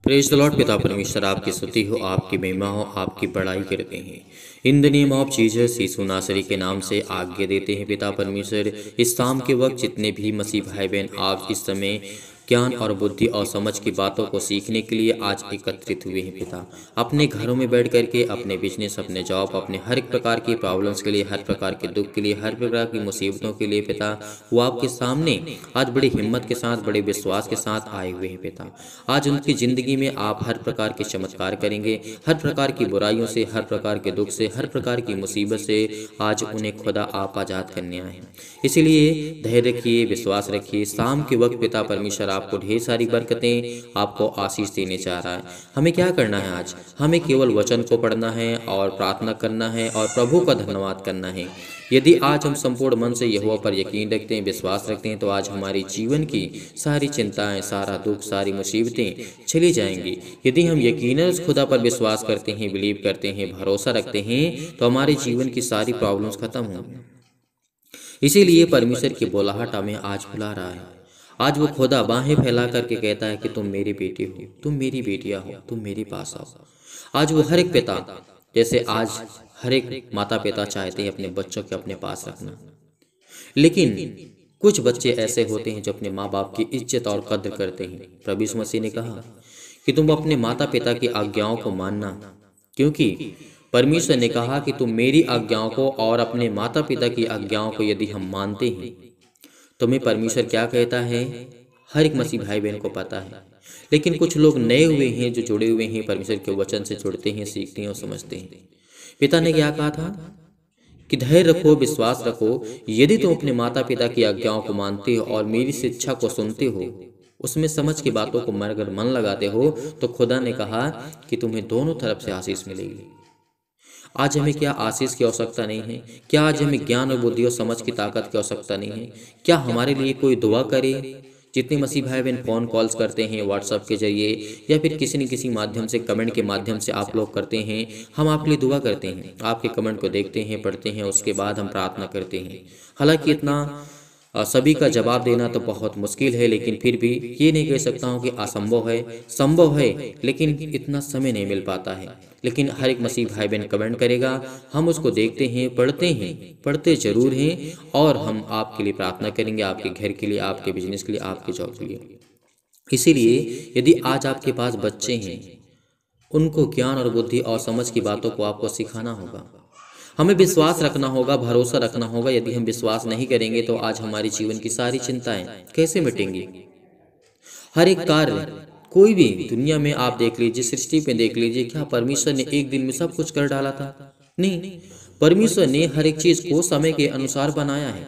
Praise the Lord. पिता परमेश्वर आपकी स्तुति हो, आपकी महिमा हो, आपकी बड़ाई करते हैं। In the name of Jesus यीशु नासरी के नाम से आज्ञा देते हैं पिता परमेश्वर। इस शाम के वक्त जितने भी मसीह भाई बहन आप इस समय ज्ञान और बुद्धि और समझ की बातों को सीखने के लिए आज एकत्रित हुए हैं पिता, अपने घरों में बैठ करके अपने बिजनेस, अपने जॉब, अपने हर एक प्रकार की प्रॉब्लम्स के लिए, हर प्रकार के दुख के लिए, हर प्रकार की मुसीबतों के लिए पिता, वो आपके सामने आज बड़ी हिम्मत के साथ, बड़े विश्वास के साथ आए हुए हैं पिता। आज उनकी ज़िंदगी में आप हर प्रकार के चमत्कार करेंगे, हर प्रकार की बुराइयों से, हर प्रकार के दुख से, हर प्रकार की मुसीबत से आज उन्हें खुदा आप आज़ाद करने आए हैं। इसीलिए धैर्य रखिए, विश्वास रखिए। शाम के वक्त पिता परमेश्वर आपको ढेर सारी बरकतें, आपको आशीष देने जा रहा है। हमें क्या करना है आज? हमें केवल वचन को पढ़ना है और प्रार्थना करना है और प्रभु का धन्यवाद करना है। यदि आज हम संपूर्ण मन से यहोवा पर यकीन रखते हैं, विश्वास रखते हैं, तो आज हमारी जीवन की सारी चिंताएं, सारा दुख, सारी मुसीबतें चली जाएंगी। यदि हम यकीनन उस खुदा पर विश्वास करते हैं, बिलीव करते हैं, भरोसा रखते हैं, तो हमारे जीवन की सारी प्रॉब्लम्स खत्म होंगी। इसीलिए परमेश्वर की बुलाहट हमें आज बुला रहा है। आज वो खुदा बाहें फैला करके कहता है कि तुम मेरे बेटे हो, तुम मेरी बेटियां हो, तुम मेरे पास आओ। आज वो हर एक पिता, जैसे आज हर एक माता पिता चाहते हैं अपने बच्चों के अपने पास रखना, लेकिन कुछ बच्चे ऐसे होते हैं जो अपने माँ बाप की इज्जत और कद्र करते हैं। प्रभु यीशु मसीह ने कहा कि तुम अपने माता पिता की आज्ञाओं को मानना, क्योंकि परमेश्वर ने कहा कि तुम मेरी आज्ञाओं को और अपने माता पिता की आज्ञाओं को यदि हम मानते हैं, तो मैं परमेश्वर क्या कहता है हर एक मसीह भाई बहन को पता है। लेकिन कुछ लोग नए हुए हैं जो जुड़े हुए हैं, परमेश्वर के वचन से जुड़ते हैं, सीखते हैं और समझते हैं। पिता ने क्या कहा था कि धैर्य रखो, विश्वास रखो। यदि तुम अपने माता पिता की आज्ञाओं को मानते हो और मेरी शिक्षा को सुनते हो, उसमें समझ की बातों को अगर मन लगाते हो, तो खुदा ने कहा कि तुम्हें दोनों तरफ से आशीष मिलेगी। आज हमें क्या आशीष की आवश्यकता नहीं है? क्या आज हमें ज्ञान और बुद्धि और समझ की ताकत की आवश्यकता नहीं है? क्या हमारे लिए कोई दुआ करे? जितने मसीह भाई बहन फ़ोन कॉल्स करते हैं, व्हाट्सएप के जरिए या फिर किसी न किसी माध्यम से, कमेंट के माध्यम से आप लोग करते हैं, हम आपके लिए दुआ करते हैं, आपके कमेंट को देखते हैं, पढ़ते हैं, उसके बाद हम प्रार्थना करते हैं। हालांकि इतना सभी का जवाब देना तो बहुत मुश्किल है, लेकिन फिर भी ये नहीं कह सकता हूँ कि असंभव है, संभव है, लेकिन इतना समय नहीं मिल पाता है। लेकिन हर एक मसीह भाई बहन कमेंट करेगा, हम उसको देखते हैं, पढ़ते जरूर हैं, और हम आपके लिए प्रार्थना करेंगे, आपके घर के लिए, आपके बिजनेस के लिए, आपके जॉब के लिए। इसीलिए यदि आज आपके पास बच्चे हैं, उनको ज्ञान और बुद्धि और समझ की बातों को आपको सिखाना होगा। हमें विश्वास रखना होगा, भरोसा रखना होगा। यदि हम विश्वास नहीं करेंगे तो आज हमारे जीवन की सारी चिंताएं कैसे मिटेंगी? हर एक कार्य, कोई भी दुनिया में आप देख लीजिए, सृष्टि पे देख लीजिए, क्या परमेश्वर ने एक दिन में सब कुछ कर डाला था? नहीं, परमेश्वर ने हर एक चीज को समय के अनुसार बनाया है।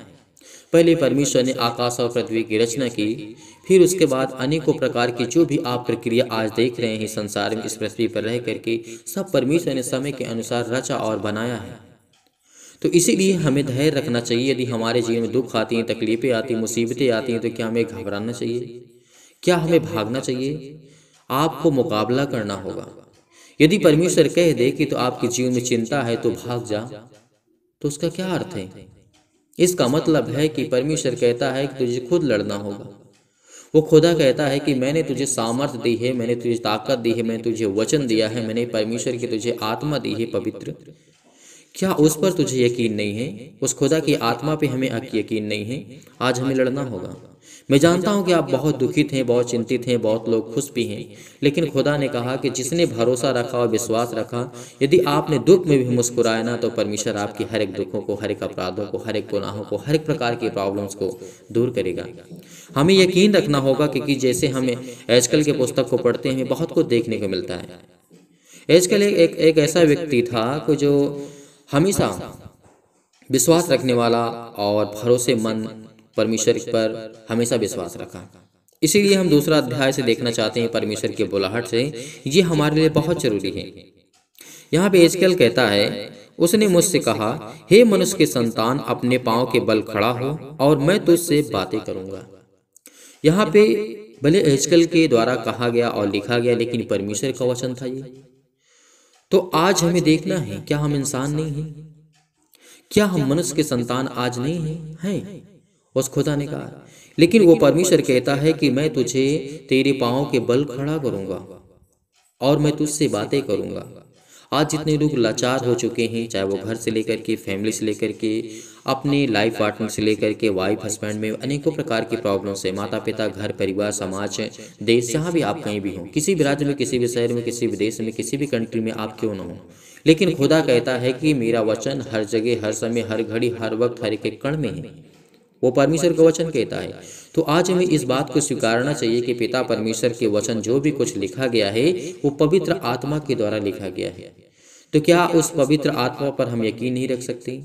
पहले परमेश्वर ने आकाश और पृथ्वी की रचना की, फिर उसके बाद अनेकों प्रकार की जो भी आप प्रक्रिया आज देख रहे हैं संसार में, इस पृथ्वी पर रह करके, सब परमेश्वर ने समय के अनुसार रचा और बनाया है। तो इसीलिए हमें धैर्य रखना चाहिए। यदि हमारे जीवन में दुख आती हैं, तकलीफें आती हैं, मुसीबतें आती हैं, तो क्या हमें घबराना चाहिए? क्या हमें भागना चाहिए? आपको मुकाबला करना होगा। यदि परमेश्वर कह दे कि तो आपके जीवन में चिंता है तो भाग जा, तो उसका क्या अर्थ है? इसका मतलब है कि परमेश्वर कहता है कि तुझे खुद लड़ना होगा। वो खुदा कहता है कि मैंने तुझे सामर्थ्य दी है, मैंने तुझे ताकत दी है, मैंने तुझे वचन दिया है, मैंने परमेश्वर की तुझे आत्मा दी है पवित्र। क्या उस पर तुझे यकीन नहीं है? उस खुदा की आत्मा पे हमें यकीन नहीं है? आज हमें लड़ना होगा। मैं जानता हूं कि आप बहुत दुखित हैं, बहुत चिंतित हैं, बहुत लोग खुश भी हैं, लेकिन खुदा ने कहा कि जिसने भरोसा रखा और विश्वास रखा, यदि आपने दुख में भी मुस्कुराया ना, तो परमेश्वर आपकी हर एक दुखों को, हर एक अपराधों को, हर एक गुनाहों को, हर एक प्रकार की प्रॉब्लम्स को दूर करेगा। हमें यकीन रखना होगा, क्योंकि जैसे हमें एजकल के पुस्तक को पढ़ते हैं, हमें बहुत कुछ देखने को मिलता है। एजकल एक ऐसा व्यक्ति था कि जो हमेशा विश्वास रखने वाला और भरोसेमंद, परमेश्वर पर हमेशा विश्वास रखा। इसीलिए हम दूसरा अध्याय से देखना चाहते हैं, परमेश्वर की बुलाहट से। ये हमारे लिए बहुत जरूरी है। यहाँ पे एजकेल कहता है, उसने मुझसे कहा, हे मनुष्य के संतान, अपने पांव के बल खड़ा हो और मैं तुझसे बातें करूंगा। यहाँ पे भले एजकेल के द्वारा कहा गया और लिखा गया, लेकिन परमेश्वर का वचन था ये। तो आज हमें देखना है, क्या हम इंसान नहीं हैं? क्या हम मनुष्य के संतान आज नहीं हैं? उस खुदा ने कहा। लेकिन वो परमेश्वर कहता है कि मैं तुझे तेरे पाँव के बल खड़ा करूंगा और मैं तुझसे बातें करूंगा। आज जितने लोग लाचार हो चुके हैं, चाहे वो घर से लेकर के, फैमिली से लेकर के, अपने लाइफ पार्टनर से लेकर के, वाइफ हस्बैंड में अनेकों प्रकार की प्रॉब्लम्स है, माता पिता, घर परिवार, समाज, देश, जहाँ भी आप कहीं भी हों, किसी भी राज्य में, किसी भी शहर में, किसी भी देश में, किसी भी कंट्री में आप क्यों ना हो, लेकिन खुदा कहता है कि मेरा वचन हर जगह, हर समय, हर घड़ी, हर वक्त, हर एक कण में है। वो परमेश्वर का वचन कहता है। तो आज हमें इस बात को स्वीकारना चाहिए कि पिता परमेश्वर के वचन जो भी कुछ लिखा गया है वो पवित्र आत्मा के द्वारा लिखा गया है। तो क्या उस पवित्र आत्मा पर हम यकीन नहीं रख सकते?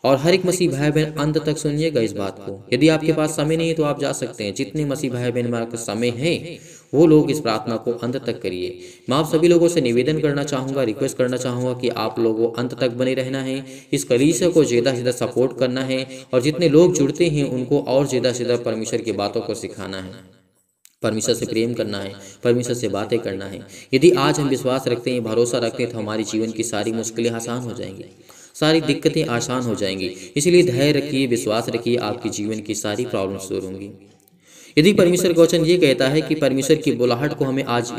और हर एक मसीह भाई बहन अंत तक सुनिएगा इस बात को। यदि आपके पास समय नहीं है तो आप जा सकते हैं। जितने मसीह भाई बहन में समय है वो लोग इस प्रार्थना को अंत तक करिए। मैं आप सभी लोगों से निवेदन करना चाहूँगा, रिक्वेस्ट करना चाहूँगा कि आप लोगों अंत तक बने रहना है, इस कलीसिया को ज़्यादा से ज़्यादा सपोर्ट करना है और जितने लोग जुड़ते हैं उनको और ज़्यादा से ज़्यादा परमेश्वर की बातों को सिखाना है, परमेश्वर से प्रेम करना है, परमेश्वर से बातें करना है। यदि आज हम विश्वास रखते हैं, भरोसा रखते हैं, तो हमारी जीवन की सारी मुश्किलें आसान हो जाएंगी, सारी दिक्कतें आसान हो जाएंगी। इसलिए धैर्य रखिए, विश्वास रखिए, आपकी जीवन की सारी प्रॉब्लम्स दूर होंगी। यदि परमेश्वर का वचन ये कहता है कि परमेश्वर की बुलाहट को हमें आज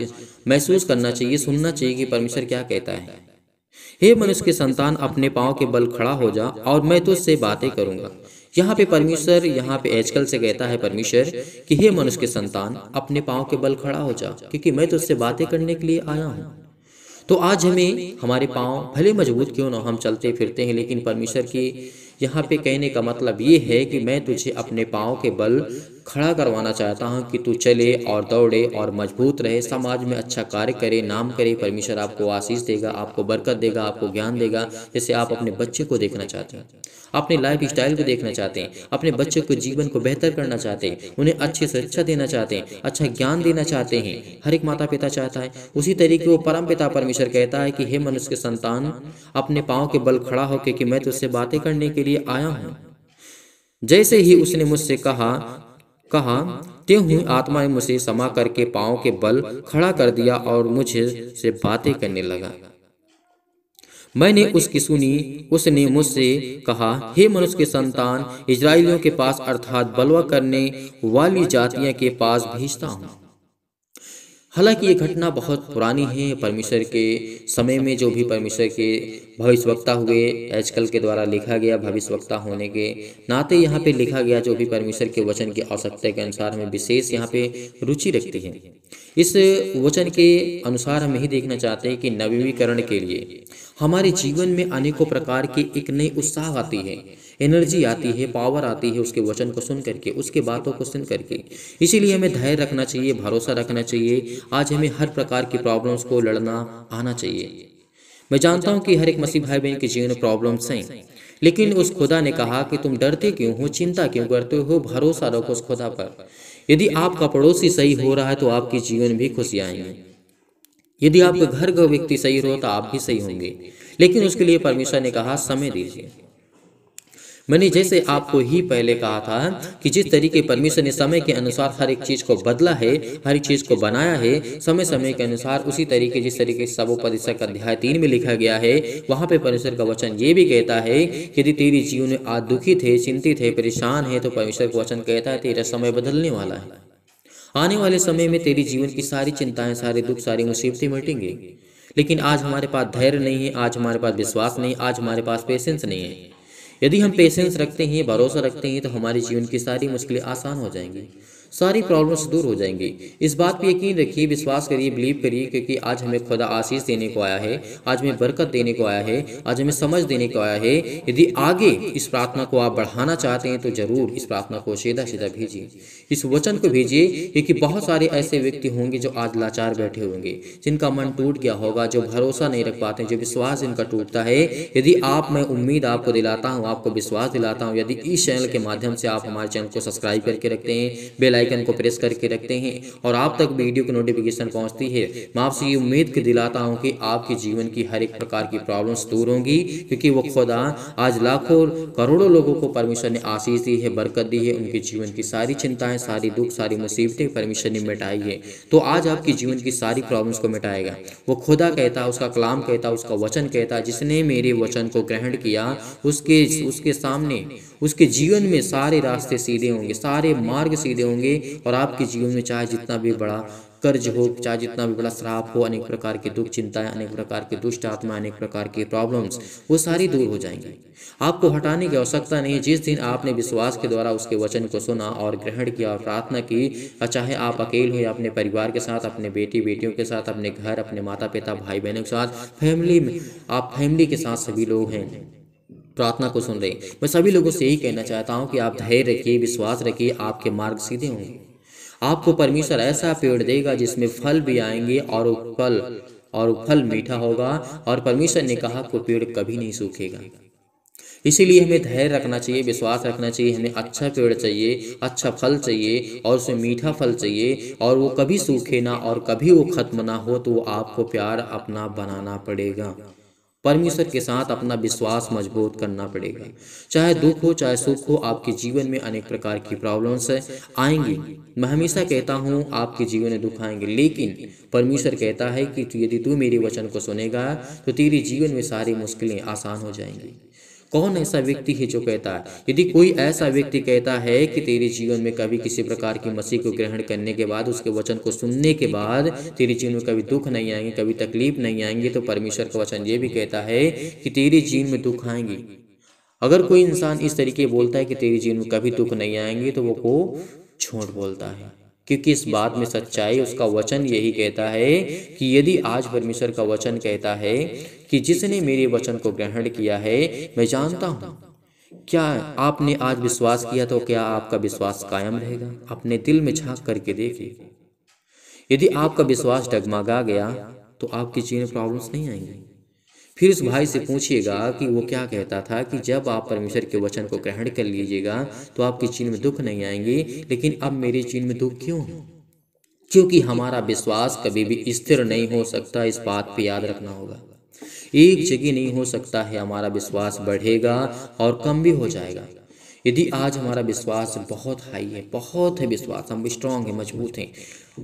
महसूस करना चाहिए, सुनना चाहिए कि परमेश्वर क्या कहता है। हे मनुष्य के संतान, अपने पाँव के बल खड़ा हो जा और मैं तुझसे बातें करूंगा। यहाँ पे परमेश्वर, यहाँ पे आजकल से कहता है परमेश्वर कि हे मनुष्य के संतान, अपने पाँव के बल खड़ा हो जा, क्योंकि मैं तुझसे बातें करने के लिए आया हूँ। तो आज हमें, हमारे पाँव भले मजबूत क्यों ना, हम चलते फिरते हैं, लेकिन परमेश्वर की यहाँ पे कहने का मतलब ये है कि मैं तुझे अपने पाँव के बल खड़ा करवाना चाहता हूँ कि तू चले और दौड़े और मजबूत रहे, समाज में अच्छा कार्य करे, नाम करे। परमेश्वर आपको आशीष देगा, आपको बरकत देगा, आपको ज्ञान देगा। जैसे आप अपने बच्चे को देखना चाहते हैं, अपने लाइफ स्टाइल को देखना चाहते हैं, अपने बच्चे को जीवन को बेहतर करना चाहते हैं, उन्हें अच्छी शिक्षा देना चाहते हैं, अच्छा ज्ञान देना चाहते हैं, हर एक माता पिता चाहता है। उसी तरीके वो परम पिता परमेश्वर कहता है कि हे मनुष्य के संतान, अपने पाँव के बल खड़ा होकर कि मैं तुझसे बातें करने के लिए आया हूँ। जैसे ही उसने मुझसे कहा त्यों ही आत्मा ने मुझे क्षमा करके पाँव के बल खड़ा कर दिया और मुझे से बातें करने लगा। मैंने उसकी सुनी। उसने मुझसे कहा, हे मनुष्य के संतान, इजराइलियों के पास अर्थात बलवा करने वाली जातियों के पास भेजता हूँ। हालांकि ये घटना बहुत पुरानी है। परमेश्वर के समय में जो भी परमेश्वर के भविष्यवक्ता हुए, आजकल के द्वारा लिखा गया, भविष्यवक्ता होने के नाते यहाँ पे लिखा गया, जो भी परमेश्वर के वचन की आवश्यकता के अनुसार हमें विशेष यहाँ पे रुचि रखती है। इस वचन के अनुसार हम यही देखना चाहते हैं कि नवीनीकरण के लिए हमारे जीवन में अनेकों प्रकार की एक नई उत्साह आती है, एनर्जी आती है, पावर आती है उसके वचन को सुन करके, उसके बातों को सुन करके। इसीलिए हमें धैर्य रखना चाहिए, भरोसा रखना चाहिए। आज हमें हर प्रकार की प्रॉब्लम्स को लड़ना आना चाहिए। मैं जानता हूं कि हर एक मसीह भाई बहन के जीवन में प्रॉब्लम्स हैं, लेकिन उस खुदा ने कहा कि तुम डरते क्यों हो, चिंता क्यों करते हो, भरोसा रखो उस खुदा पर। यदि आपका पड़ोसी सही हो रहा है तो आपके जीवन भी खुशियाँ आएंगी। यदि आपके घर का व्यक्ति सही रहो तो आप भी सही होंगे, लेकिन उसके लिए परमेश्वर ने कहा समय दीजिए। मैंने जैसे आपको ही पहले कहा था कि जिस तरीके परमेश्वर ने समय के अनुसार हर एक चीज को बदला है, हर एक चीज को बनाया है समय समय के अनुसार, उसी तरीके जिस तरीके से सबोपदेशक अध्याय 3 में लिखा गया है, वहां पे परमेश्वर का वचन ये भी कहता है कि यदि तेरी जीवन में आज दुखित है, चिंतित है, परेशान है, तो परमेश्वर का वचन कहता है तेरा समय बदलने वाला है। आने वाले समय में तेरी जीवन की सारी चिंताएं, सारे दुख, सारी मुसीबतें मिटेंगी। लेकिन आज हमारे पास धैर्य नहीं है, आज हमारे पास विश्वास नहीं, आज हमारे पास पेशेंस नहीं है। यदि हम पेशेंस रखते हैं, भरोसा रखते हैं, तो हमारे जीवन की सारी मुश्किलें आसान हो जाएंगी, सारी प्रॉब्लम्स दूर हो जाएंगी। इस बात पे यकीन रखिए, विश्वास करिए, बिलीव करिए, क्योंकि आज हमें खुदा आशीष देने को आया है, आज हमें बरकत देने को आया है, आज हमें समझ देने को आया है। यदि आगे इस प्रार्थना को आप बढ़ाना चाहते हैं तो जरूर इस प्रार्थना को सीधा सीधा भेजिए, इस वचन को भेजिए, क्योंकि बहुत सारे ऐसे व्यक्ति होंगे जो आज लाचार बैठे होंगे, जिनका मन टूट गया होगा, जो भरोसा नहीं रख पाते, जो विश्वास इनका टूटता है। यदि मैं उम्मीद आपको दिलाता हूँ, आपको विश्वास दिलाता हूँ, यदि इस चैनल के माध्यम से आप हमारे चैनल को सब्सक्राइब करके रखते हैं, बेल आइकन को प्रेस करके रखते हैं और आप तक वीडियो की नोटिफिकेशन पहुंचती है, मैं आपसे ये उम्मीद दिलाता हूं कि आपके जीवन की हर एक प्रकार की प्रॉब्लम्स दूर होंगी, क्योंकि वो खुदा आज लाखों करोड़ों लोगों को परमेश्वर ने आशीष दी है, बरकत दी है। उनके जीवन की सारी चिंताएं, सारी दुख, सारी मुसीबतें परमेश्वर ने मिटाई है। तो आज आपके जीवन की सारी प्रॉब्लम्स को मिटाएगा। वो खुदा कहता है, उसका कलाम कहता है, उसका वचन कहता है, जिसने मेरे वचन को ग्रहण किया उसके सामने उसके जीवन में सारे रास्ते सीधे होंगे, सारे मार्ग सीधे होंगे और आपके जीवन में चाहे जितना भी बड़ा कर्ज हो, चाहे जितना भी बड़ा श्राप हो, अनेक प्रकार के दुख, चिंताएं, अनेक प्रकार के दुष्ट आत्मा, अनेक प्रकार के प्रॉब्लम्स, वो सारी दूर हो जाएंगी। आपको हटाने की आवश्यकता नहीं है। जिस दिन आपने विश्वास के द्वारा उसके वचन को सुना और ग्रहण किया और प्रार्थना की, चाहे आप अकेले हो या अपने परिवार के साथ, अपने बेटी बेटियों के साथ, अपने घर, अपने माता पिता, भाई बहनों के साथ, फैमिली में, आप फैमिली के साथ सभी लोग हैं प्रार्थना को सुन रहे, मैं सभी लोगों से यही कहना चाहता हूँ कि आप धैर्य रखिए, विश्वास रखिए, आपके मार्ग सीधे होंगे। आपको परमेश्वर ऐसा पेड़ देगा जिसमें फल भी आएंगे और वो फल मीठा होगा, और परमेश्वर ने कहा कि पेड़ कभी नहीं सूखेगा। इसीलिए हमें धैर्य रखना चाहिए, विश्वास रखना चाहिए। हमें अच्छा पेड़ चाहिए, अच्छा फल चाहिए और उसमें मीठा फल चाहिए, और वो कभी सूखे ना और कभी वो खत्म ना हो। तो आपको प्यार अपना बनाना पड़ेगा, परमेश्वर के साथ अपना विश्वास मजबूत करना पड़ेगा। चाहे दुख हो, चाहे सुख हो, आपके जीवन में अनेक प्रकार की प्रॉब्लम्स आएंगी। मैं हमेशा कहता हूँ आपके जीवन में दुख आएंगे, लेकिन परमेश्वर कहता है कि यदि तू मेरे वचन को सुनेगा तो तेरे जीवन में सारी मुश्किलें आसान हो जाएंगी। कौन ऐसा व्यक्ति है जो कहता है, यदि कोई ऐसा व्यक्ति कहता है कि तेरे जीवन में कभी किसी प्रकार की मसीह को ग्रहण करने के बाद, उसके वचन को सुनने के बाद तेरे जीवन में कभी दुख नहीं आएंगे, कभी तकलीफ नहीं आएंगे, तो परमेश्वर का वचन ये भी कहता है कि तेरे जीवन में दुख आएंगे। अगर कोई इंसान इस तरीके बोलता है कि तेरे जीवन में कभी दुख नहीं आएंगे, तो वो को झूठ बोलता है, क्योंकि इस बात में सच्चाई, उसका वचन यही कहता है कि यदि आज परमेश्वर का वचन कहता है कि जिसने मेरे वचन को ग्रहण किया है, मैं जानता हूँ। क्या आपने आज विश्वास किया तो क्या आपका विश्वास कायम रहेगा? अपने दिल में झांक करके देखिए। यदि आपका विश्वास डगमगा गया तो आपके जीवन में प्रॉब्लम्स नहीं आएंगी। फिर उस भाई से पूछिएगा कि वो क्या कहता था कि जब आप परमेश्वर के वचन को ग्रहण कर लीजिएगा तो आपके जीवन में दुख नहीं आएंगे, लेकिन अब मेरे जीवन में दुख क्यों है? क्योंकि हमारा विश्वास कभी भी स्थिर नहीं हो सकता। इस बात पे याद रखना होगा, एक जगह नहीं हो सकता है। हमारा विश्वास बढ़ेगा और कम भी हो जाएगा। यदि आज हमारा विश्वास बहुत हाई है, बहुत है विश्वास, हम स्ट्रांग हैं, मजबूत हैं,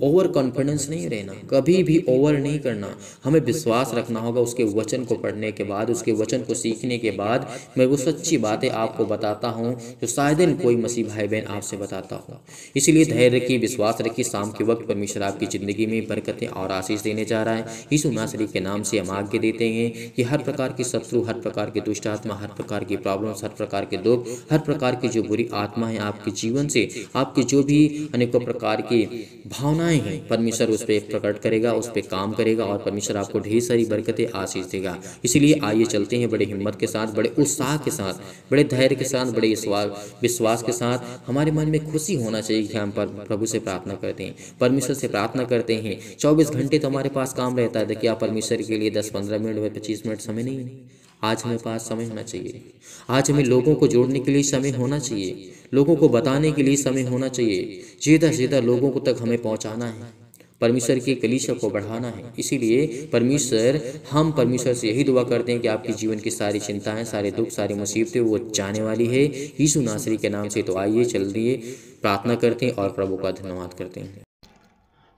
ओवर कॉन्फिडेंस नहीं रहना, कभी भी ओवर नहीं करना। हमें विश्वास रखना होगा उसके वचन को पढ़ने के बाद, उसके वचन को सीखने के बाद। मैं वो सच्ची बातें आपको बताता हूँ जो शायद कोई मसीह भाई बहन आपसे बताता हूँ। इसीलिए धैर्य रखिए, विश्वास रखिए। शाम के वक्त परमेश्वर आपकी ज़िंदगी में बरकतें और आशीष देने जा रहा है। यीशु नासरी के नाम से हम आज्ञा देते हैं कि हर प्रकार की शत्रु, हर प्रकार के दुष्ट आत्मा, हर प्रकार की प्रॉब्लम्स, हर प्रकार के दुख, हर प्रकार की जो बुरी आत्मा है आपके जीवन से, आपकी जो भी अनेकों प्रकार की भावना हैं, परमेश्वर उस पर प्रकट करेगा, उस पर काम करेगा और परमेश्वर आपको ढेर सारी बरकतें आशीष देगा। इसीलिए आइए चलते हैं बड़े हिम्मत के साथ, बड़े उत्साह के साथ, बड़े धैर्य के साथ, बड़े विश्वास के साथ। हमारे मन में खुशी होना चाहिए कि हम प्रभु से प्रार्थना करते हैं, परमेश्वर से प्रार्थना करते हैं। 24 घंटे तो हमारे पास काम रहता है, देखिए आप परमेश्वर के लिए 10-15 मिनट, 25 मिनट समय नहीं है। आज हमें पास समय होना चाहिए। आज हमें लोगों को जोड़ने के लिए समय होना चाहिए, लोगों को बताने के लिए समय होना चाहिए। ज़्यादा से ज़्यादा लोगों को तक हमें पहुंचाना है, परमेश्वर की कलीसिया को बढ़ाना है। इसीलिए हम परमेश्वर से यही दुआ करते हैं कि आपके जीवन की सारी चिंताएं, सारे दुख, सारी मुसीबतें वो जाने वाली है यीशु नासरी के नाम से। तो आइए चल दिए प्रार्थना करते हैं और प्रभु का धन्यवाद करते हैं।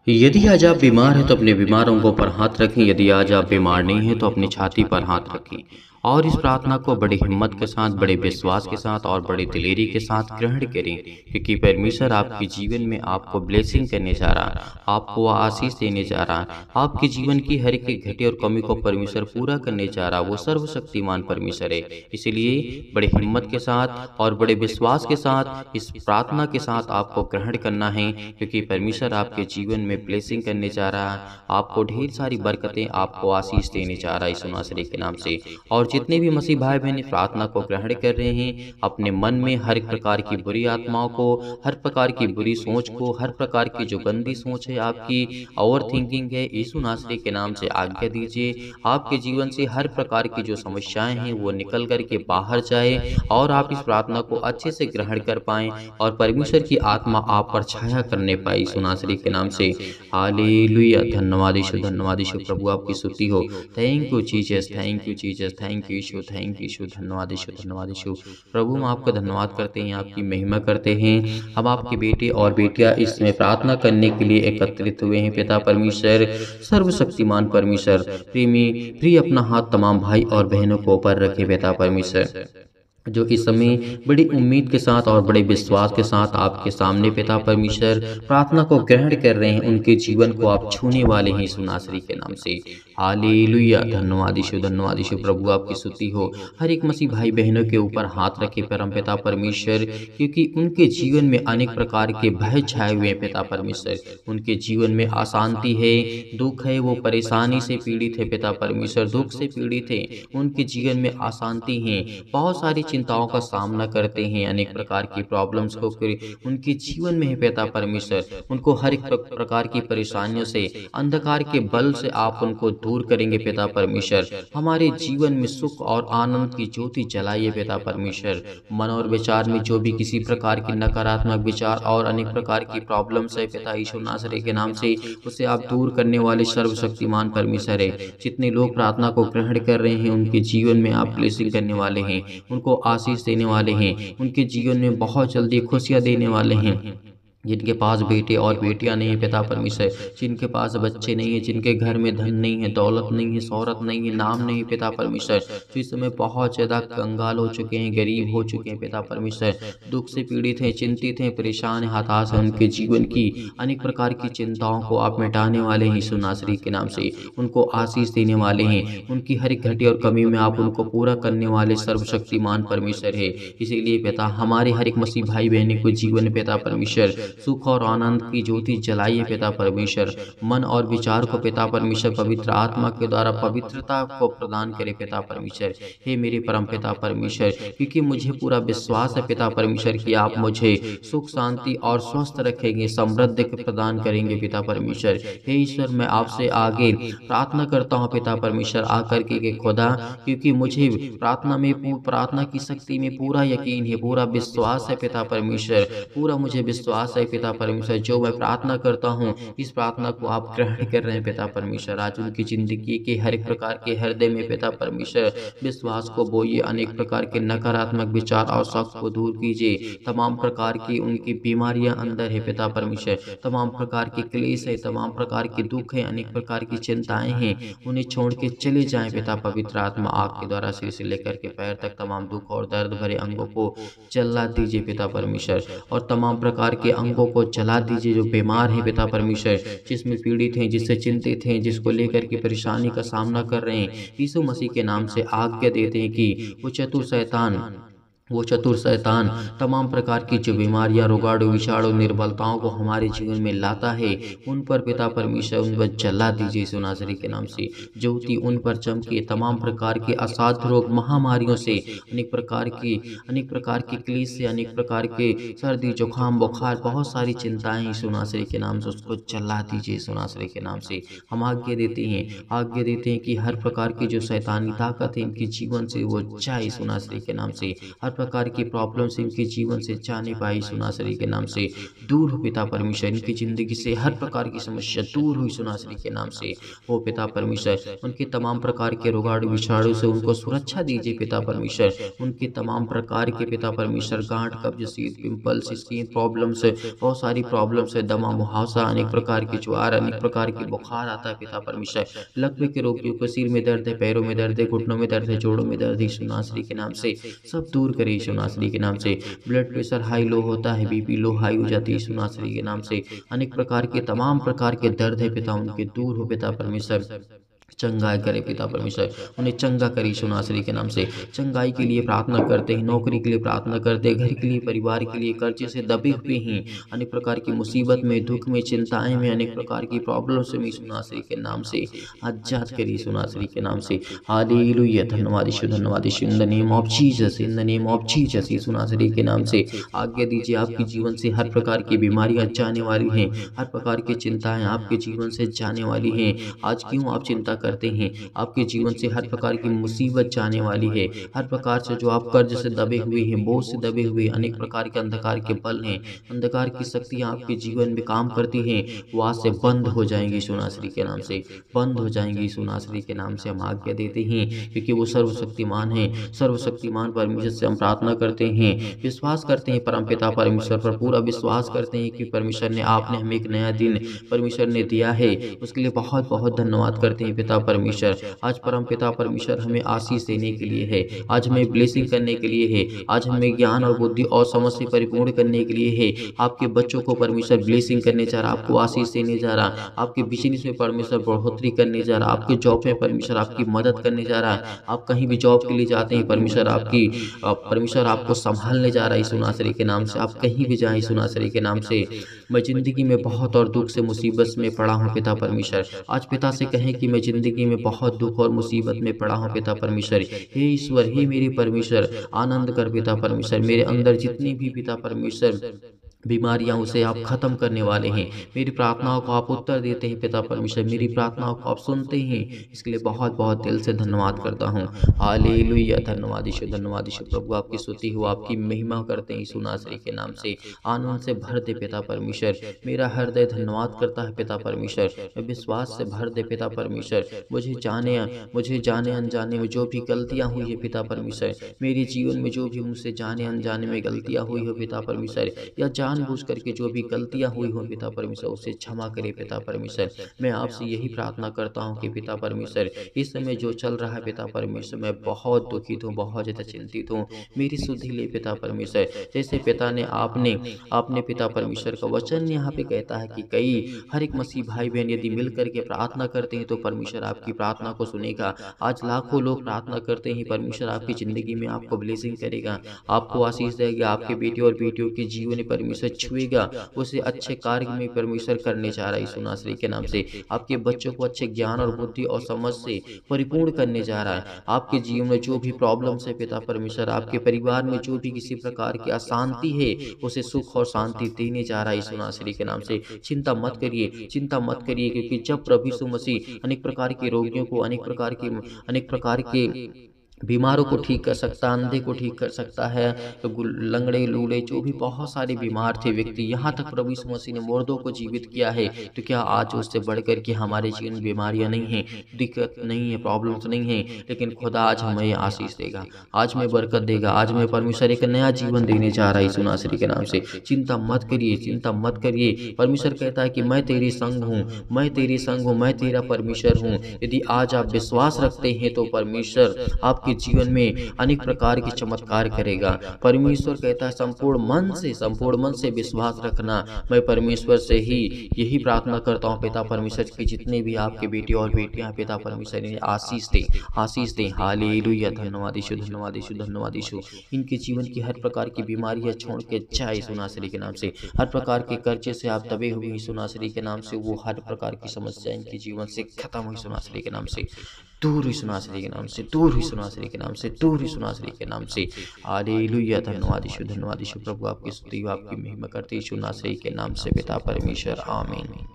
यदि आज आप बीमार हैं तो अपने बीमारों को पर हाथ रखें। यदि आज आप बीमार नहीं हैं तो अपनी छाती पर हाथ रखें और इस प्रार्थना को बड़ी हिम्मत के साथ, बड़े विश्वास के साथ और बड़ी दिलेरी के साथ ग्रहण करें, क्योंकि परमेश्वर आपके जीवन में आपको ब्लेसिंग करने जा रहा है, आपको आशीष देने जा रहा है। आपके जीवन की हर एक घटी और कमी को परमेश्वर पूरा करने जा रहा है। वो सर्वशक्तिमान परमेश्वर है। इसलिए बड़े हिम्मत के साथ और बड़े विश्वास के साथ इस प्रार्थना के साथ आपको ग्रहण करना है, क्योंकि परमेश्वर आपके जीवन में ब्लेसिंग करने जा रहा है, आपको ढेर सारी बरकतें, आपको आशीष देने जा रहा है यीशु नासरी के नाम से। और और जितने भी मसीह भाई बहन प्रार्थना को ग्रहण कर रहे हैं, अपने मन में हर एक प्रकार की बुरी आत्माओं को, हर प्रकार की बुरी सोच को, हर प्रकार की जो गंदी सोच है आपकी, ओवर थिंकिंग है, यीशु नासरी के नाम से आज्ञा दीजिए। आपके जीवन से हर प्रकार की जो समस्याएं हैं वो निकल करके बाहर जाए और आप इस प्रार्थना को अच्छे से ग्रहण कर पाएं और परमेश्वर की आत्मा आप पर छाया करने पाए यीशु नासरी के नाम से। हालेलुया। धन्यवाद यीशु, धन्यवाद यीशु, प्रभु आपकी स्तुति हो। Thank you Jesus, thank you Jesus, thank you यीशु, थैंक यू यीशु, धन्यवाद यीशु, धन्यवाद यीशु। प्रभु हम आपका धन्यवाद करते हैं, आपकी महिमा करते हैं। हम आपके बेटे और बेटियां इसमें प्रार्थना करने के लिए एकत्रित हुए हैं। पिता परमेश्वर, सर्वशक्तिमान परमेश्वर, प्रिय अपना हाथ तमाम भाई और बहनों को ऊपर रखे पिता परमेश्वर, जो इस समय बड़ी उम्मीद के साथ और बड़े विश्वास के साथ आपके सामने पिता परमेश्वर प्रार्थना को ग्रहण कर रहे हैं, उनके जीवन को आप छूने वाले हैं यीशु नासरी के नाम से। हालेलुया। धन्यवाद यीशु, धन्यवाद यीशु, प्रभु आपकी स्तुति हो। हर एक मसीह भाई बहनों के ऊपर हाथ रखे परम पिता परमेश्वर, क्योंकि उनके जीवन में अनेक प्रकार के भय छाए हुए हैं पिता परमेश्वर। उनके जीवन में अशांति है, दुख है, वो परेशानी से पीड़ित है पिता परमेश्वर, दुख से पीड़ित है, उनके जीवन में अशांति है, बहुत सारी चिंताओं का सामना करते हैं, अनेक प्रकार की प्रॉब्लम्स को उनके जीवन में है पिता परमेश्वर। उनको हर एक प्रकार की परेशानियों से, अंधकार के बल से आप उनको दूर करेंगे पिता परमेश्वर। हमारे जीवन में सुख और आनंद की ज्योति जलाइए पिता परमेश्वर। मन और विचार में जो भी किसी प्रकार की नकारात्मक विचार और अनेक प्रकार की प्रॉब्लम्स है पिता यीशु नासरी के नाम से, उसे आप दूर करने वाले सर्वशक्तिमान परमेश्वर है। जितने लोग प्रार्थना को ग्रहण कर रहे हैं, उनके जीवन में आप ब्लेसिंग करने वाले हैं, उनको आशीष देने वाले हैं, उनके जीवन में बहुत जल्दी खुशियां देने वाले हैं। जिनके पास बेटे और बेटियां नहीं है पिता परमेश्वर, जिनके पास बच्चे नहीं है, जिनके घर में धन नहीं है, दौलत नहीं है, शोहरत नहीं है, नाम नहीं है पिता परमेश्वर, जो इस समय बहुत ज़्यादा कंगाल हो चुके हैं, गरीब हो चुके हैं पिता परमेश्वर, दुख से पीड़ित हैं, चिंतित हैं, परेशान हैं, हताश हैं, उनके जीवन की अनेक प्रकार की चिंताओं को आप मिटाने वाले हैं यीशु नासरी के नाम से। उनको आशीष देने वाले हैं, उनकी हर एक घटी और कमी में आप उनको पूरा करने वाले सर्वशक्तिमान परमेश्वर है। इसीलिए पिता हमारे हर एक मसीह भाई बहनों को जीवन पिता परमेश्वर सुख और आनंद की ज्योति जलाइए पिता परमेश्वर। मन और विचार को पिता परमेश्वर पवित्र आत्मा के द्वारा पवित्रता को प्रदान करे पिता परमेश्वर। हे मेरे परम पिता परमेश्वर, क्योंकि मुझे पूरा विश्वास है पिता परमेश्वर कि आप मुझे सुख शांति और स्वस्थ रखेंगे, समृद्धि प्रदान करेंगे पिता परमेश्वर। हे ईश्वर, मैं आपसे आगे प्रार्थना करता हूँ पिता परमेश्वर आकर के खुदा, क्योंकि मुझे प्रार्थना की शक्ति में पूरा यकीन है, पूरा विश्वास है पिता परमेश्वर, पूरा मुझे विश्वास है पिता परमेश्वर। जो मैं प्रार्थना करता हूँ, इस प्रार्थना को आप ग्रहण कर रहे हैं पिता परमेश्वर। आज उनकी जिंदगी के हर एक प्रकार के हृदय में पिता परमेश्वर विश्वास को बोइए, अनेक प्रकार के नकारात्मक विचार और शक को दूर कीजिए। तमाम प्रकार की उनकी बीमारियां अंदर है पिता परमेश्वर, तमाम प्रकार की क्लेश है, तमाम प्रकार के दुख है, अनेक प्रकार की चिंताएं हैं, उन्हें छोड़ के चले जाएं पिता पवित्र आत्मा। आग के द्वारा सिर से लेकर के पैर तक तमाम दुख और दर्द भरे अंगों को जला दीजिए पिता परमेश्वर, और तमाम प्रकार के अंगों को जला दीजिए जो बीमार है पिता परमेश्वर, जिसमें पीड़ित हैं, जिससे चिंतित हैं, जिसको लेकर के परेशानी का सामना कर रहे हैं। यीशु मसीह के नाम से आज्ञा देते हैं कि वो चतुर शैतान तमाम प्रकार की जो बीमारियां, रोगाणु, विषाणु, निर्बलताओं को हमारे जीवन में लाता है, उन पर पिता परमेश्वर उन पर जला दीजिए यीशु नासरी के नाम से। ज्योति उन पर चमके, तमाम प्रकार के असाध्य रोग, महामारियों से, अनेक प्रकार की क्लेश से, अनेक प्रकार के सर्दी, जुकाम, बुखार, बहुत सारी चिंताएं यीशु नासरी के नाम से उसको जला दीजिए यीशु नासरी के नाम से। हम आज्ञा देते हैं कि हर प्रकार की जो शैतानी ताकत है इनके जीवन से वो जाए यीशु नासरी के नाम से। हर प्रकार की प्रॉब्लम्स इनके जीवन से जाने पाए यीशु नासरी के नाम से। दूर हो पिता परमेश्वर, इनकी जिंदगी से हर प्रकार की समस्या दूर हो यीशु नासरी के नाम से। वो पिता परमेश्वर उनके तमाम प्रकार के रोगाणु, विषाणु से उनको सुरक्षा दीजिए पिता परमेश्वर। उनके तमाम प्रकार के पिता परमेश्वर गांठ, कब्ज, शीत, पिंपल्स, स्किन प्रॉब्लम्स, बहुत सारी प्रॉब्लम्स है, दमा, मुहावसा, अनेक प्रकार की ज्वार, अनेक प्रकार की बुखार आता है पिता परमेश्वर। लकवे के रोगियों को सिर में दर्द है, पैरों में दर्द है, घुटनों में दर्द है, जोड़ों में दर्द है, यीशु नासरी के नाम से सब दूर करे यीशु नासरी के नाम से। ब्लड प्रेशर हाई लो होता है, बीपी लो हाई हो जाती है यीशु नासरी के नाम से। अनेक प्रकार के तमाम प्रकार के दर्द है पिता उनके दूर हो पिता परमेश्वर। चंगाई करे पिता परमेश्वर, उन्हें चंगा करे यीशु नासरी के नाम से। चंगाई के लिए प्रार्थना करते हैं, नौकरी के लिए प्रार्थना करते हैं, घर के लिए, परिवार के लिए, कर्जे से दबे हुए हैं, अनेक प्रकार की मुसीबत में, दुख में, चिंताएं में, अनेक प्रकार की प्रॉब्लम से यीशु नासरी के नाम से आजाद करे यीशु नासरी के नाम से। हालेलुया, धन्यवाद यीशु, धन्यवाद यीशु। In the name of Jesus, in the name of Jesus, यीशु नासरी के नाम से आज्ञा दीजिए। आपके जीवन से हर प्रकार की बीमारियां जाने वाली हैं, हर प्रकार की चिंताएं आपके जीवन से जाने वाली हैं। आज क्यों आप चिंता करते हैं? आपके जीवन से हर प्रकार की मुसीबत जाने वाली है। हर प्रकार से जो आप कर्ज से दबे हुए हैं, बोझ से दबे हुए, अनेक प्रकार के अंधकार के बल हैं, अंधकार की शक्तियां आपके जीवन में काम करती हैं, वो आज से बंद हो जाएंगी यीशु नासरी के नाम से, बंद हो जाएंगी यीशु नासरी के नाम से। हम आज्ञा देते हैं क्योंकि वो सर्वशक्तिमान है। सर्वशक्तिमान परमेश्वर से हम प्रार्थना करते हैं, विश्वास करते हैं परमपिता परमेश्वर पर, पूरा विश्वास करते हैं कि परमेश्वर ने, आपने हमें एक नया दिन परमेश्वर ने दिया है, उसके लिए बहुत बहुत धन्यवाद करते हैं पिता परमेश्वर। आज परम पिता परमेश्वर हमें आशीष देने के लिए है, आज हमें ब्लेसिंग करने के लिए है, आज हमें ज्ञान और बुद्धि और समझ से परिपूर्ण करने के लिए है। आपके बच्चों को परमेश्वर ब्लेसिंग करने जा रहा, आपको आशीष देने जा रहा, आपके बिजनेस में परमेश्वर बढ़ोतरी करने जा रहा, आपके जॉब में परमेश्वर आपकी मदद करने जा रहा है। आप कहीं भी जॉब के लिए जाते हैं, परमेश्वर आपको संभालने जा रहा है यीशु नासरी के नाम से। आप कहीं भी जाएं यीशु नासरी के नाम से। मैं जिंदगी में बहुत और दुख से मुसीबत में पड़ा हूँ पिता परमेश्वर। आज पिता से कहें कि मैं जिंदगी में बहुत दुख और मुसीबत में पड़ा हूँ पिता परमेश्वर। हे ईश्वर, हे मेरे परमेश्वर, आनंद कर पिता परमेश्वर। मेरे अंदर जितनी भी पिता परमेश्वर बीमारियां, उसे आप खत्म करने वाले हैं। मेरी प्रार्थनाओं को आप उत्तर देते हैं पिता परमेश्वर, मेरी प्रार्थनाओं को आप सुनते हैं, इसके लिए बहुत बहुत दिल से धन्यवाद करता हूँ। हालेलुया, धन्यवाद यीशु, धन्यवाद यीशु। प्रभु आपकी स्तुति हो, आपकी महिमा करते हैं यीशु नासरी के नाम से। आनंद से भर दे पिता परमेश्वर, मेरा हृदय धन्यवाद करता है पिता परमेश्वर। मैं विश्वास से भर दे पिता परमेश्वर। मुझे जाने अनजाने में जो भी गलतियाँ हुई है पिता परमेश्वर, मेरे जीवन में जो भी मुझसे जाने अनजाने में गलतियाँ हुई हो पिता परमेश्वर, या जानबूझ करके जो भी गलतियां हुई हो पिता परमेश्वर, उसे क्षमा करे पिता परमेश्वर। मैं आपसे यही प्रार्थना करता हूं कि पिता परमेश्वर, इस समय जो चल रहा है पिता परमेश्वर, मैं बहुत दुखित हूं, बहुत ज़्यादा चिंतित हूं। मेरी सुधि ले पिता परमेश्वर। जैसे पिता ने आपने पिता परमेश्वर का वचन यहाँ पे कहता है कि हर एक मसीह भाई बहन यदि मिल करके प्रार्थना करते हैं तो परमेश्वर आपकी प्रार्थना को सुनेगा। आज लाखों लोग प्रार्थना करते हैं, परमेश्वर आपकी जिंदगी में आपको ब्लेसिंग करेगा, आपको आशीष देगा, आपके बेटे और बेटियों के जीवन में परमेश्वर छुएगा, उसे अच्छे कार्य में परमेश्वर करने जा रहा है यीशु नासरी के नाम से। आपके बच्चों को अच्छे ज्ञान और बुद्धि और समझ से परिपूर्ण करने जा रहा है। आपके जीवन में जो भी प्रॉब्लम्स है पिता परमेश्वर, आपके परिवार में जो भी किसी प्रकार की अशांति है, उसे सुख और शांति देने जा रहा है यीशु नासरी के नाम से। चिंता मत करिए, चिंता मत करिए, क्योंकि जब प्रभु यीशु मसीह अनेक प्रकार के रोगियों को, अनेक प्रकार के बीमारों को ठीक कर सकता है, अंधे को ठीक कर सकता है, तो लंगड़े लूले जो भी बहुत सारे बीमार थे व्यक्ति, यहाँ तक प्रभु यीशु मसीह ने मुर्दों को जीवित किया है। तो क्या आज उससे बढ़कर के हमारे जीवन में बीमारियाँ नहीं हैं, दिक्कत नहीं है, प्रॉब्लम्स नहीं है, लेकिन खुदा आज हमें आशीष देगा, आज में बरकत देगा, आज में परमेश्वर एक नया जीवन देने जा रहा है यीशु नासरी के नाम से। चिंता मत करिए, चिंता मत करिए। परमेश्वर कहता है कि मैं तेरे संग हूँ, मैं तेरे संग हूँ, मैं तेरा परमेश्वर हूँ। यदि आज आप विश्वास रखते हैं तो परमेश्वर आप के जीवन में अनेक प्रकार के चमत्कार करेगा। परमेश्वर कहता है संपूर्ण मन से विश्वास रखना। मैं परमेश्वर से ही यही प्रार्थना करता हूँ पिता परमेश्वर की जितने भी आपके बेटे और बेटियां पिता परमेश्वर ने आशीष दे। हालेलुया, धन्यवाद यीशु, धन्यवाद यीशु, धन्यवाद यीशु। इनके जीवन की हर प्रकार की बीमारियां छोड़ के जाए यीशु नासरी के नाम से। हर प्रकार के कर्जे से आप दबे हुए यीशु नासरी के नाम से, वो हर प्रकार की समस्या इनके जीवन से खत्म हुई यीशु नासरी के नाम से, दूर हुई यीशु नासरी के नाम से, दूर हुई यीशु नासरी के नाम से, दूर हुई यीशु नासरी के नाम से। हालेलुया, धन्यवाद यीशु, धन्यवाद यीशु। प्रभु आपकी स्तुति, आपकी महिमा करते यीशु नासरी के नाम से पिता परमेश्वर, आमीन।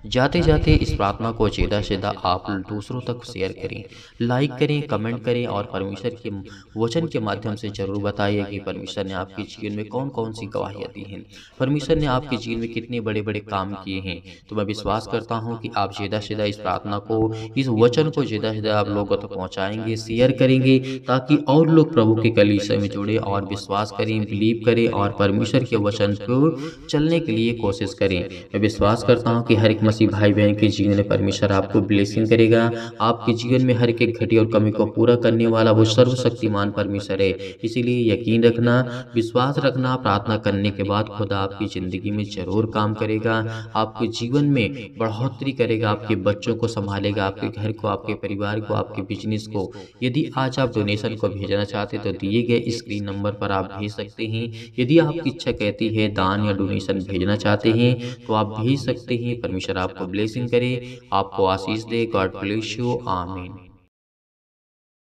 जाते जाते इस प्रार्थना को ज़्यादा से ज़्यादा आप दूसरों तक शेयर करें, लाइक करें, कमेंट करें और परमेश्वर के वचन के माध्यम से जरूर बताइए कि परमेश्वर ने आपके जीवन में कौन कौन सी गवाहियाँ दी हैं, परमेश्वर ने आपके जीवन में कितने बड़े बड़े काम किए हैं। तो मैं विश्वास करता हूँ कि आप ज़्यादा से ज़्यादा इस प्रार्थना को, इस वचन को ज़्यादा से ज़्यादा आप लोगों तक पहुँचाएंगे, शेयर करेंगे, ताकि और लोग प्रभु के कलीसिया में जुड़े और विश्वास करें, बिलीव करें और परमेश्वर के वचन को चलने के लिए कोशिश करें। मैं विश्वास करता हूँ कि हर एक मसीह भाई बहन के जीवन में परमेश्वर आपको ब्लेसिंग करेगा। आपके जीवन में हर एक घटी और कमी को पूरा करने वाला वो सर्वशक्तिमान परमेश्वर है। इसीलिए यकीन रखना, विश्वास रखना, प्रार्थना करने के बाद खुदा आपकी ज़िंदगी में ज़रूर काम करेगा। आपके जीवन में बढ़ोतरी करेगा, आपके बच्चों को संभालेगा, आपके घर को, आपके परिवार को, आपके बिजनेस को। यदि आज आप डोनेशन को भेजना चाहते हैं तो दिए गए स्क्रीन नंबर पर आप भेज सकते हैं। यदि आपकी इच्छा कहती है दान या डोनेशन भेजना चाहते हैं तो आप भेज सकते हैं। परमेश्वर आपको ब्लेसिंग करे, आपको आशीष दे। God bless you. आमीन।